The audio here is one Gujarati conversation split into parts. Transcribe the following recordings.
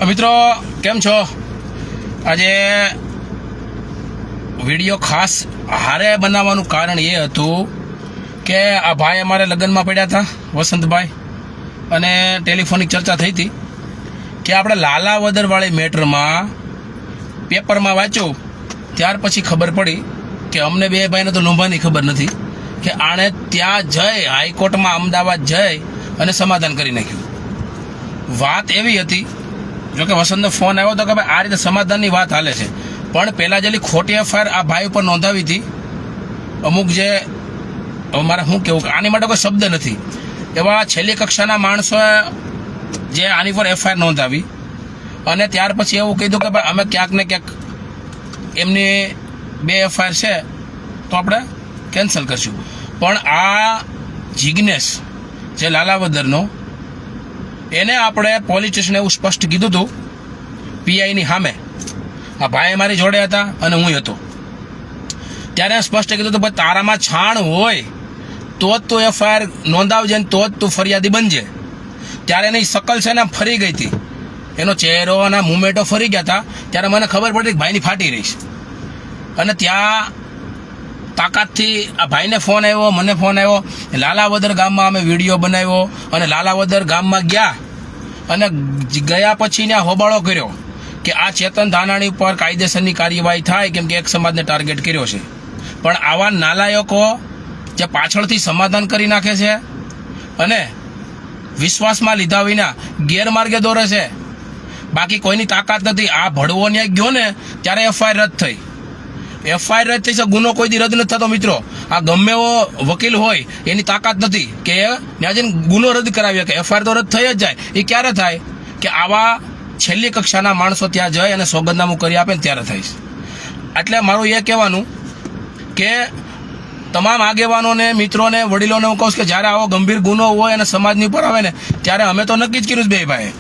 મિત્રો કેમ છો? આજે વિડીયો ખાસ હારે બનાવવાનું કારણ એ હતું કે આ ભાઈ અમારે લગ્નમાં પડ્યા હતા, વસંતભાઈ, અને ટેલિફોનિક ચર્ચા થઈ હતી કે આપણે લાલાવદરવાળી મેટરમાં પેપરમાં વાંચ્યું, ત્યાર પછી ખબર પડી કે અમને બે ભાઈને તો લોભાની ખબર નથી કે આણે ત્યાં જઈ હાઈકોર્ટમાં અમદાવાદ જઈ અને સમાધાન કરી નાખ્યું. વાત એવી હતી, જોકે વસંતનો ફોન આવ્યો હતો કે ભાઈ આ રીતે સમાધાનની વાત હાલે છે, પણ પહેલાં જેટલી ખોટી એફઆઈઆર આ ભાઈ ઉપર નોંધાવી હતી અમુક જે, મારે શું કહેવું કે આની માટે કોઈ શબ્દ નથી, એવા છેલ્લી કક્ષાના માણસોએ જે આની પર એફઆઈઆર નોંધાવી અને ત્યાર પછી એવું કીધું કે ભાઈ અમે ક્યાંક ને ક્યાંક એમની 2 એફઆઈઆર છે તો આપણે કેન્સલ કરશું. પણ આ જિગ્નેશ જે લાલાવદરનો, એને આપણે પોલીસ સ્ટેશને એવું સ્પષ્ટ કીધું હતું પીઆઈની સામે. આ ભાઈ મારી જોડે હતા અને હું હતો, ત્યારે સ્પષ્ટ કીધું હતું ભાઈ તારામાં છાણ હોય તો જ તું એફઆઈઆર નોંધાવજે ને તો જ તું ફરિયાદી બનજે. ત્યારે એની શકલ છે ને ફરી ગઈ હતી, એનો ચહેરો અને મુમેન્ટો ફરી ગયા હતા. ત્યારે મને ખબર પડી કે ભાઈની ફાટી રહીશ, અને ત્યાં તાકાતથી આ ભાઈને ફોન આવ્યો, મને ફોન આવ્યો. લાલાવદર ગામમાં અમે વિડીયો બનાવ્યો અને લાલાવદર ગામમાં ગયા અને ગયા પછી ત્યાં હોબાળો કર્યો કે આ ચેતન ધાનાણી પર કાયદેસરની કાર્યવાહી થાય, કેમ કે એક સમાજને ટાર્ગેટ કર્યો છે. પણ આવા નાલાયકો જે પાછળથી સમાધાન કરી નાખે છે અને વિશ્વાસમાં લીધા વિના ગેરમાર્ગે દોરે છે, બાકી કોઈની તાકાત નથી. આ ભડવો ન્યાય ગયો ને ત્યારે એફઆઈઆર રદ થઈ. એફઆઈઆર રદ થઈ છે, ગુનો કોઈ દી રદ નથી થતો મિત્રો. આ ગમે એવો વકીલ હોય એની તાકાત નથી કે ત્યાં જઈને ગુનો રદ કરાવી શકે. એફઆઈઆર તો રદ થઈ જ જાય. એ ક્યારે થાય કે આવા છેલ્લી કક્ષાના માણસો ત્યાં જાય અને સોગંદનામું કરી આપે ને ત્યારે થાય. એટલે મારું એ કહેવાનું કે તમામ આગેવાનોને, મિત્રોને, વડીલોને હું કહું છું કે જ્યારે આવો ગંભીર ગુનો હોય અને સમાજની ઉપર આવે ને ત્યારે અમે તો નક્કી જ કર્યું છે બે ભાઈ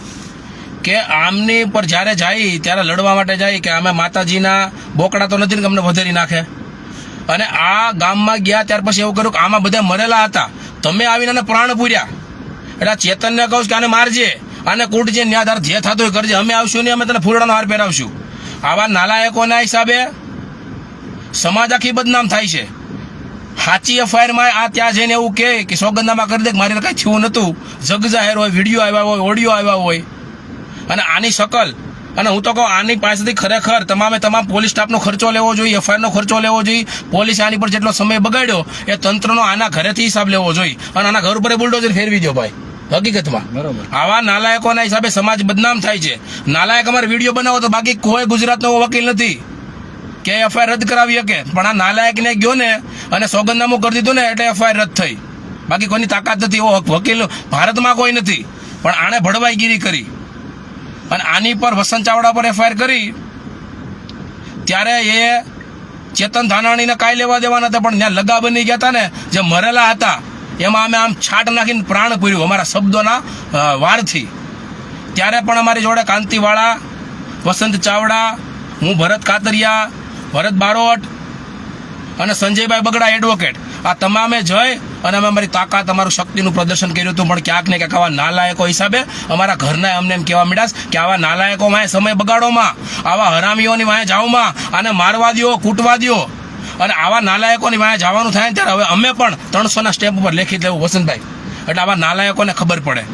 કે આમની પર જ્યારે જાય ત્યારે લડવા માટે જાય કે અમે માતાજીના બોકડા તો નથી ને કે અમને વધેરી નાખે. અને આ ગામમાં ગયા ત્યાર પછી એવું કર્યું કે આમાં બધા મરેલા હતા, તમે આવીને આને પ્રાણ પૂર્યા. એટલે ચેતનને કહું કે આને મારજે, આને કૂટજે, ન્યાધાર જે થતું હોય કરજે, અમે આવશું નહીં, અમે તને ફૂલડાનો હાર પહેરાવશું. આવા નાલાયકોના હિસાબે સમાજ આખી બદનામ થાય છે. સાચી એફઆઈઆરમાં આ ત્યાં જઈને એવું કહે કે સોગંદનામા કરી દે કે મારી કાંઈ થયું નહોતું, જગ જાહેર હોય, વિડીયો આવ્યા હોય, ઓડિયો આવ્યા હોય. અને આની શકલ, અને હું તો કહું આની પાસેથી ખરેખર તમામ પોલીસ સ્ટાફનો ખર્ચો લેવો જોઈએ, એફઆઈઆરનો ખર્ચો લેવો જોઈએ. પોલીસે આની પર જેટલો સમય બગાડ્યો એ તંત્રનો આના ઘરેથી હિસાબ લેવો જોઈએ અને આના ઘર ઉપર બુલડોઝર ફેરવી દો ભાઈ. હકીકતમાં આવા નાલાયકોના હિસાબે સમાજ બદનામ થાય છે. નાલાયક અમારે વિડીયો બનાવો તો બાકી કોઈ ગુજરાતનો વકીલ નથી કે એફઆઈઆર રદ કરાવી શકે, પણ આ નાલાયકને ગયો ને અને સોગંદનામું કરી દીધું ને એટલે એફઆઈઆર રદ થઈ. બાકી કોઈની તાકાત નથી, એવો વકીલ ભારતમાં કોઈ નથી. પણ આણે ભડવાઈગીરી કરી અને આની પર વસંત ચાવડા પર એફઆઈઆર કરી ત્યારે એ ચેતન ધાનાણીને કાંઈ લેવા દેવાના હતા, પણ ત્યાં લગા બની ગયા હતા ને જે મરેલા હતા એમાં અમે આમ છાટ નાખીને પ્રાણ પૂર્યું અમારા શબ્દોના વારથી. ત્યારે પણ અમારી જોડે કાંતિવાળા, વસંત ચાવડા, હું ભરત કાતરિયા, ભરત બારોટ અને સંજયભાઈ બગડા એડવોકેટ, આ તમામે જઈ અને અમે અમારી તાકાત, અમારું શક્તિનું પ્રદર્શન કર્યું હતું. પણ ક્યાંક ને ક્યાંક આવા નાલાયકો હિસાબે અમારા ઘરના અમને એમ કહેવા માંડ્યા કે આવા નાલાયકો વાંહે સમય બગાડોમાં, આવા હરામીઓની વાંહે જાઓમાં, આને મારવા દો, કૂટવા દો. અને આવા નાલાયકોની વાંહે જવાનું થાય ને ત્યારે હવે અમે પણ 300ના સ્ટેપ ઉપર લેખિત લેવું વસંતભાઈ. એટલે આવા નાલાયકોને ખબર પડે,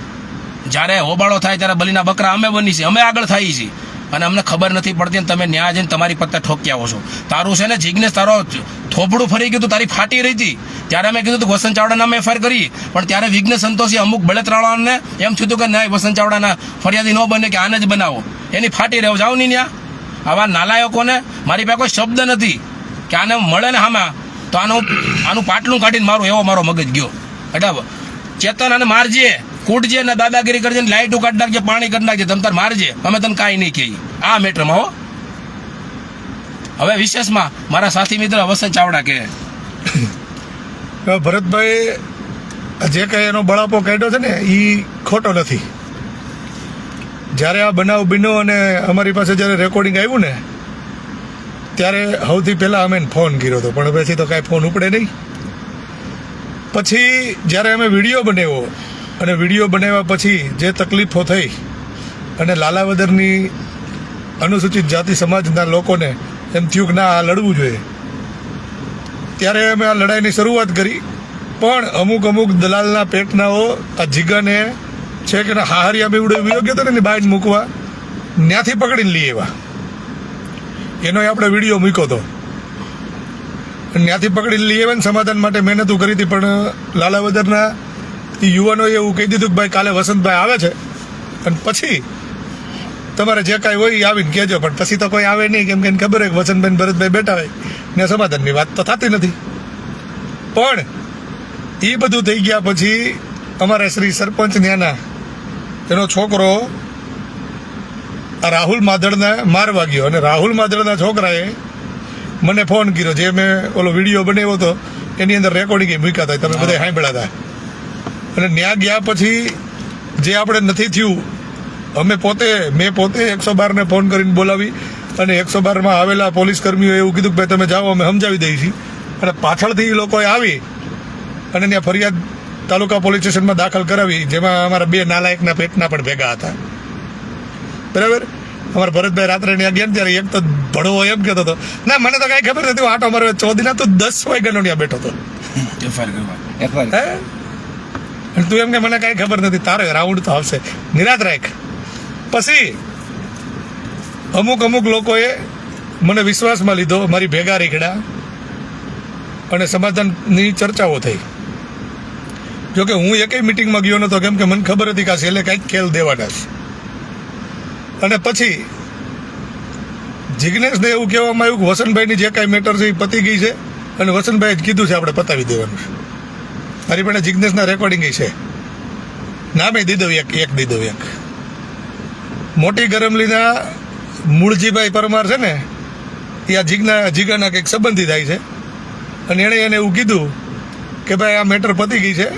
જ્યારે હોબાળો થાય ત્યારે બલીના બકરા અમે બની છીએ, અમે આગળ થઈએ છીએ અને અમને ખબર નથી પડતી અને તમે ન્યાય જઈને તમારી પત્તા ઠોકી આવો છો. તારું છે ને જિગ્નેશ, તારો થોપડું ફરી ગયું હતું, તારી ફાટી રહી હતી. ત્યારે અમે કીધું હતું વસંત ચાવડાના અમે એફઆઈઆર કરી, પણ ત્યારે વિઘ્ન સંતોષી અમુક બળતરાવાળાને એમ થયું કે નહીં, વસંત ચાવડાના ફરિયાદી ન બને કે આને જ બનાવો, એની ફાટી રહ્યો, જાઓ નહીં ત્યાં. આવા નાલાયકોને મારી પાસે કોઈ શબ્દ નથી કે આને મળે ને હામાં તો આનું પાટલું કાઢીને મારું, એવો મારો મગજ ગયો. એટલે ચેતન આને મારજે, કૂટજે ને દાદાગીરી કરજે, લાઈટો કાઢી નાખજે, પાણી કરી નાખજે, તમે તાર મારજે, અમે તને કાંઈ નહીં કહીએ આ મેટરમાં. હો, હવે વિશેષમાં મારા સાથી મિત્ર વસંત ચાવડા કહે. ભરતભાઈ જે કંઈ એનો બળાપો કાઢ્યો છે ને એ ખોટો નથી. જ્યારે આ બનાવ બન્યો અને અમારી પાસે જ્યારે રેકોર્ડિંગ આવ્યું ને ત્યારે સૌથી પહેલાં અમે ફોન કર્યો હતો, પણ પછી તો કાંઈ ફોન ઉપડે નહીં. પછી જ્યારે અમે વિડીયો બનાવ્યો અને વિડીયો બનાવ્યા પછી જે તકલીફો થઈ અને લાલાવદરની અનુસૂચિત જાતિ સમાજના લોકોને એમ થયું કે ના આ લડવું જોઈએ, ત્યારે અમે આ લડાઈની શરૂઆત કરી. પણ અમુક દલાલના પેટનાઓ આ જીગાને છે કે હાહરિયા બેવડે યોગ્ય હતો ને એની બાઈટ મૂકવા ત્યાંથી પકડીને લઈ આવ્યા. એનો આપણે વિડીયો મૂક્યો હતો. ત્યાંથી પકડીને લઈ આવ્યા ને સમાધાન માટે મહેનતું કરી હતી. પણ લાલાવદરના યુવાનોએ એવું કહી દીધું કે ભાઈ કાલે વસંતભાઈ આવે છે અને પછી તમારે જે કાંઈ હોય એ આવીને કહેજો. પણ પછી તો કોઈ આવે નહીં, કેમ કે એને ખબર હોય કે વસંતભાઈ ભરતભાઈ બેઠા હોય ને સમાધાનની વાત તો થતી નથી. પણ એ બધું થઈ ગયા પછી અમારે શ્રી સરપંચ ન્યાના એનો છોકરો આ રાહુલ માધડને મારવા ગયો અને રાહુલ માધડના છોકરાએ મને ફોન કર્યો. જે મેં ઓલો વિડીયો બનાવ્યો હતો એની અંદર રેકોર્ડિંગ મૂક્યા હતા, તમે બધા સાંભળ્યા હતા. અને ન્યા ગયા પછી જે આપણે નથી થયું, મેં પોતે 112ને ફોન કરીને બોલાવી અને 112માં આવેલા પોલીસ કર્મીઓ એવું કીધું કે ભાઈ તમે જાઓ, અમે સમજાવી દઈએ છીએ. અને પાછળથી એ લોકોએ આવી અને ત્યાં ફરિયાદ તાલુકા પોલીસ સ્ટેશનમાં દાખલ કરાવી, જેમાં અમારા 2 નાલાયકના પેટના પણ ભેગા હતા. બરાબર. અમારા ભરતભાઈ રાત્રે ત્યાં ગયા ને ત્યારે એક તો ભણવો એમ કહેતો હતો, ના મને તો કાંઈ ખબર નથી, આટો મારો 14 તો 10 વાગ્યાનો ત્યાં બેઠો હતો. અને તું એમ કે મને કાંઈ ખબર નથી, તારો રાઉન્ડ તો આવશે, નિરાત રાખ. પછી અમુક લોકોએ મને વિશ્વાસમાં લીધો, મારી ભેગા રેખડા અને સમાધાનની ચર્ચાઓ થઈ. જોકે હું એકેય મિટિંગમાં ગયો નહોતો, કેમ કે મને ખબર હતી કે આ છેલ્લે કાંઈક ખેલ દેવાના છે. અને પછી જિગ્નેશને એવું કહેવામાં આવ્યું કે વસંતભાઈની જે કાંઈ મેટર છે એ પતી ગઈ છે અને વસંતભાઈએ જ કીધું છે આપણે પતાવી દેવાનું છે. મારી પાસે જિગ્નેશના રેકોર્ડિંગ છે, નામે દીધો એક મોટી ગરમલીના મૂળજીભાઈ પરમાર છે ને, એ આ જીગાના કંઈક સંબંધી થાય છે. અને એણે એને એવું કીધું કે ભાઈ આ મેટર પતી ગઈ છે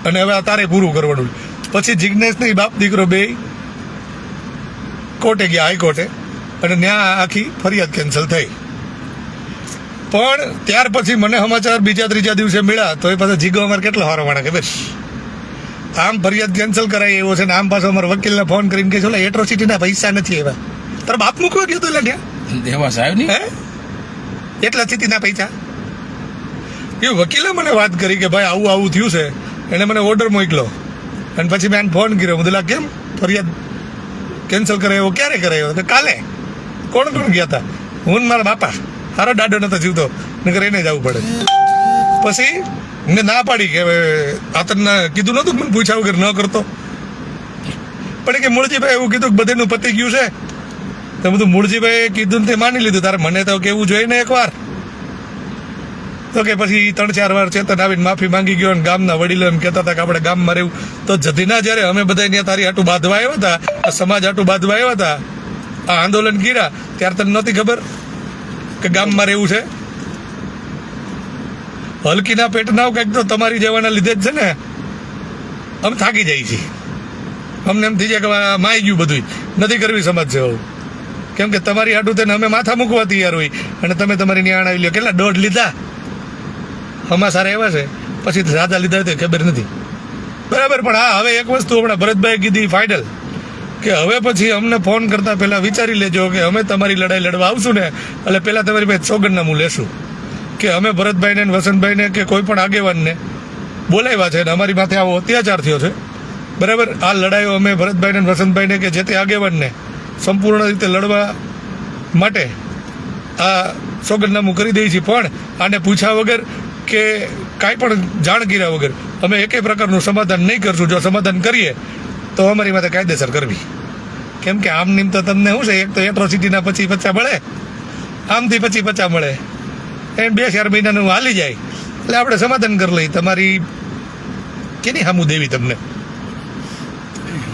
અને હવે આ તારે પૂરું કરવાનું. પછી જિગ્નેશને બાપ દીકરો બે કોર્ટે ગયા, હાઈકોર્ટે, અને ત્યાં આખી ફરિયાદ કેન્સલ થઈ. પણ ત્યાર પછી મને સમાચાર બીજા ત્રીજા દિવસે મળ્યા તો એ પાછા જીગો અમારે કેટલો સારો માણે ખબર, આમ ફરિયાદ કેન્સલ કરાય એવો છે ને આમ પાછો અમારા વકીલને ફોન કરીને કે છે એટ્રોસિટીના પૈસા નથી આવ્યા. તારા બાપ મૂકવા ગયો તો ત્યાં દેવા સાહેબ ની એટ્રોસિટીના પૈસા. એ વકીલે મને વાત કરી કે ભાઈ આવું થયું છે, એને મને ઓર્ડર મોકલ્યો. અને પછી મેં ફોન કર્યો, હું કેમ ફરિયાદ કેન્સલ કરાયો, ક્યારે કરાયો? કે કાલે. કોણ ગયા હતા? હું મારા બાપા. સારો દાડો નતો જીવતો, નકર એને જવું પડે. પછી મેં ના પાડી કે આ તને કીધું નતું, મને પૂછ્યા વગર ન કરતો. પણ કે મૂળજીભાઈ એવું કીધું કે બધેનું પતી ગયું છે, તો બધું મૂળજીભાઈએ કીધું ને તે માની લીધું. તારે મને તો કેવું જોઈએ ને એકવાર. તો કે પછી 3-4 વાર ચેતન આવીને માફી માંગી ગયો અને ગામના વડીલો એમ કહેતા હતા કે આપણે ગામમાં રહેવું. તો જધીના જ્યારે અમે બધા ત્યાં તારી આટું બાંધવા આવ્યા હતા, આ સમાજ આટું બાંધવા આવ્યા હતા, આ આંદોલન કર્યા, ત્યારે તને નહોતી ખબર કે ગામમાં રહેવું છે? હલકીના પેટના કંઈક તો તમારી જેવાના લીધે જ છે ને અમે થાકી જાય છીએ. અમને એમ થઈ જાય કે માઈ ગયું બધું, નથી કરવી સમાજ સેવા. કેમ કે તમારી આટું તેને અમે માથા મૂકવા તૈયાર હોય અને તમે તમારી ન્યાણ આવી લો. કેટલા 1.5 લીધા હમણાં સારા એવા છે, પછી રાજા લીધા હોય તો ખબર નથી. બરાબર. પણ હા, હવે એક વસ્તુ હમણાં ભરતભાઈ કીધી ફાઇનલ કે હવે પછી અમને ફોન કરતા પહેલા વિચારી લેજો કે અમે તમારી લડાઈ લડવા આવશું ને એટલે પહેલા તમારી પાસે સોગંદનામું લેશું કે અમે ભરતભાઈને વસંતભાઈને કે કોઈ પણ આગેવાનને બોલાવ્યા છે અને અમારી માથે આવો અત્યાચાર થયો છે. બરાબર. આ લડાઈઓ અમે ભરતભાઈને વસંતભાઈને કે જે તે આગેવાનને સંપૂર્ણ રીતે લડવા માટે આ સોગંદનામું કરી દઈએ છીએ. પણ આને પૂછ્યા વગર કે કાંઈ પણ જાણ કર્યા વગર અમે એકેય પ્રકારનું સમાધાન નહીં કરશું. જો સમાધાન કરીએ તો અમારી માથે કાયદેસર કરવી. કેમ કે આમ નીમ તો તમને શું છે, એક તો એટ્રોસિટીના 50 મળે, આમથી 50 મળે, એમ 2-4 મહિનાનું હાલી જાય એટલે આપણે સમાધાન કરી લઈએ. તમારી કેની સામું દેવી તમને?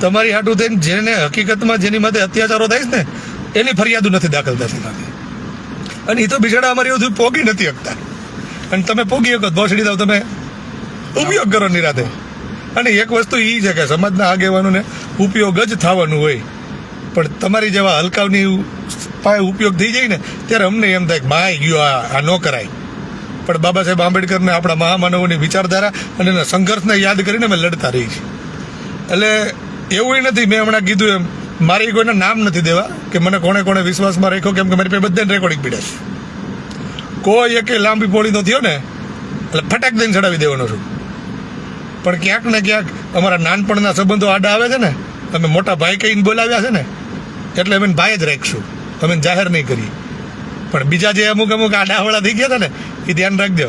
તમારી હાટું થઈને જેને હકીકતમાં જેની માથે અત્યાચારો થાય છે ને એની ફરિયાદો નથી દાખલ થતી. અને એ તો બિચારા અમારી એવું પોગી નથી શકતા. અને તમે પોગી શકો ભોસડી દો, તમે ઉપયોગ કરો નિરાતે. અને એક વસ્તુ એ છે કે સમાજના આગેવાનોને ઉપયોગ જ થવાનું હોય, પણ તમારી જેવા હલકાવની પાસે ઉપયોગ થઈ જાય ને ત્યારે અમને એમ થાય કે માય ગયો આ ન કરાય. પણ બાબા સાહેબ આંબેડકરને આપણા મહામાનવોની વિચારધારા અને એના સંઘર્ષને યાદ કરીને અમે લડતા રહી છીએ. એટલે એવું નથી, મેં હમણાં કીધું એમ મારી કોઈના નામ નથી દેવા કે મને કોણે કોણે વિશ્વાસમાં રાખ્યો, કેમ કે મારી પાસે બધાને રેકોર્ડિંગ પીડ્યા છે. કોઈ એકે લાંબી પોળી નો થયો ને એટલે ફટાક દઈને ચડાવી દેવાનો છું. પણ ક્યાંક ને ક્યાંક અમારા નાનપણના સંબંધો આડા આવે છે ને, અમે મોટા ભાઈ કહીને બોલાવ્યા છે ને, એટલે અમે ભાઈ જ રાખશું, અમે જાહેર નહીં કરીએ. પણ બીજા જે અમુક આડાવાળા થઈ ગયા હતા ને, એ ધ્યાન રાખજો.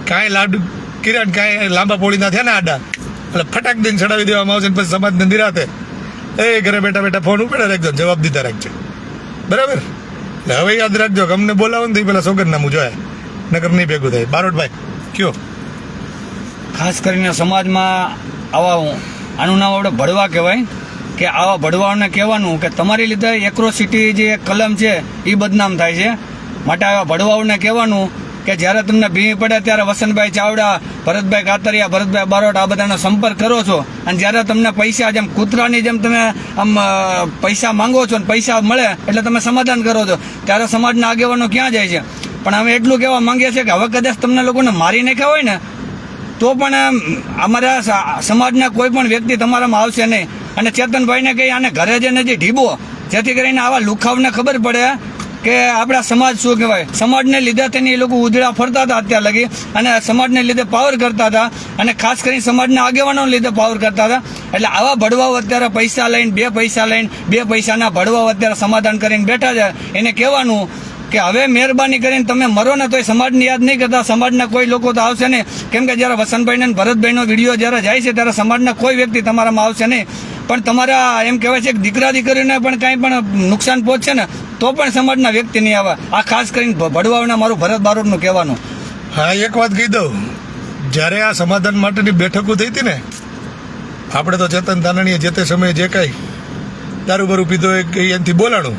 કાંઈ લાડુ કર્યા ને કાંઈ લાંબા પોળીના થયા ને આડા, એટલે ફટાક દઈને ચડાવી દેવામાં આવશે ને પછી સમાજને નિરાતે એ ઘરે બેઠા બેઠા ફોન ઉપડે રાખજો, જવાબ દીધા રાખજો. બરાબર? એટલે હવે યાદ રાખજો કે અમને બોલાવો ને તો પેલા સોગંદનામું જોયા, નકર નહીં ભેગું થાય. બારોટભાઈ કયો? ખાસ કરીને સમાજમાં આવા આનું નામ આપણે ભડવા કહેવાય કે આવા ભડવાઓને કહેવાનું કે તમારી લીધે એક્રોસિટી જે કલમ છે એ બદનામ થાય છે. માટે આવા ભડવાઓને કહેવાનું કે જ્યારે તમને ભીમ પડે ત્યારે વસંતભાઈ ચાવડા, ભરતભાઈ કાતરિયા, ભરતભાઈ બારોટ આ બધાનો સંપર્ક કરો છો, અને જ્યારે તમને પૈસા જેમ કૂતરાની જેમ તમે આમ પૈસા માંગો છો ને પૈસા મળે એટલે તમે સમાધાન કરો છો, ત્યારે સમાજના આગેવાનો ક્યાં જાય છે? પણ અમે એટલું કહેવા માંગીએ છીએ કે હવે કદાચ તમને લોકોને મારી નાખ્યા હોય ને તો પણ અમારા સમાજના કોઈ પણ વ્યક્તિ તમારામાં આવશે નહીં. અને ચેતનભાઈને કહી આને ઘરે જઈને જે ઢીબો, જેથી કરીને આવા લુખાવને ખબર પડે કે આપણા સમાજ શું કહેવાય. સમાજને લીધે તેની એ લોકો ઉધડા ફરતા હતા અત્યાર લગી, અને સમાજને લીધે પાવર કરતા હતા, અને ખાસ કરીને સમાજના આગેવાનોને લીધે પાવર કરતા હતા. એટલે આવા ભડવાઓ અત્યારે પૈસા લઈને બે પૈસાના ભડવાઓ અત્યારે સમાધાન કરીને બેઠા છે. એને કહેવાનું કે હવે મહેરબાની કરીને તમે મરો ને તોય સમાજને યાદ નહીં કરતા, સમાજના કોઈ લોકો તો આવશે નહીં. કેમ કે જ્યારે વસંતભાઈને અને ભરતભાઈનો વિડીયો જ્યારે જાય છે ત્યારે સમાજના કોઈ વ્યક્તિ તમારામાં આવશે નહીં. પણ તમારા એમ કહેવાય છે કે દીકરા દીકરીને પણ કાંઈ પણ નુકસાન પહોંચશે ને તો પણ સમાજના વ્યક્તિ નહીં આવે. આ ખાસ કરીને ભડવાઓને મારું ભરત બારોટનું કહેવાનું. હા, એક વાત કહી દઉં. જ્યારે આ સમાધાન માટેની બેઠકો થઈ હતી ને, આપણે તો ચેતન ધાનાણીએ જે તે સમયે જે કાંઈ દારૂ બારૂ પીધો એનાથી બોલાણું.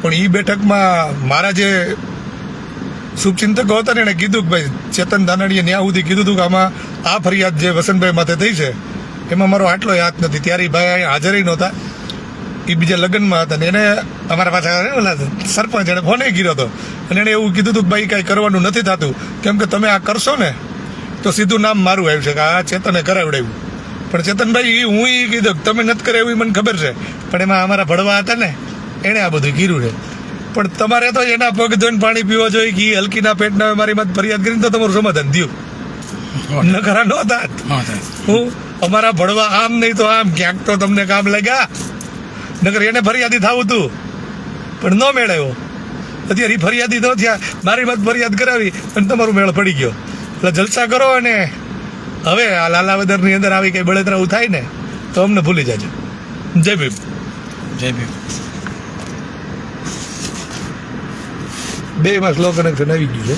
પણ એ બેઠકમાં મારા જે શુભચિંતકો હતા ને, એણે કીધું કે ભાઈ ચેતન ધાનાણીએ ન્યા સુધી કીધું હતું કે આમાં આ ફરિયાદ જે વસંતભાઈ માથે થઈ છે એમાં મારો આટલો હાથ નથી. ત્યારે એ ભાઈ અહીંયા હાજર નહોતા, એ બીજા લગ્નમાં હતા ને એને અમારા પાછા ઓલા સરપંચ એને ફોને કર્યો હતો અને એણે એવું કીધું હતું કે ભાઈ કાંઈ કરવાનું નથી થતું, કેમ કે તમે આ કરશો ને તો સીધું નામ મારું આવ્યું છે કે આ ચેતને કરાવડાવ્યું. પણ ચેતનભાઈ હું એ કીધું કે તમે નથી કરાવ્યું એ મને ખબર છે, પણ એમાં અમારા ભડવા હતા ને એણે આ બધું કર્યું છે. પણ તમારે તો એના પગ ધોઈને પાણી પીવા જોઈએ કે હલકીના પેટના મારી માં ફરિયાદ કરીને તો તમારું સમાધાન થયું, નખરા ન થાત. હું અમારા ભડવા આમ નહીં તો આમ ક્યાંક તો તમને કામ લાગ્યા, નકર એને ફરિયાદી થવું હતું પણ ન મેળવ્યો. અત્યારે એ ફરિયાદી તો થયા, મારી વાત ફરિયાદ કરાવી અને તમારું મેળ પડી ગયો. એટલે જલસા કરો, અને હવે આ લાલાવદરની અંદર આવી કઈ બળતરા થાય ને તો અમને ભૂલી જાજો. જય ભીમ. જય ભીમ. 2 માં સ્લો કનેક્શન આવી ગયું છે.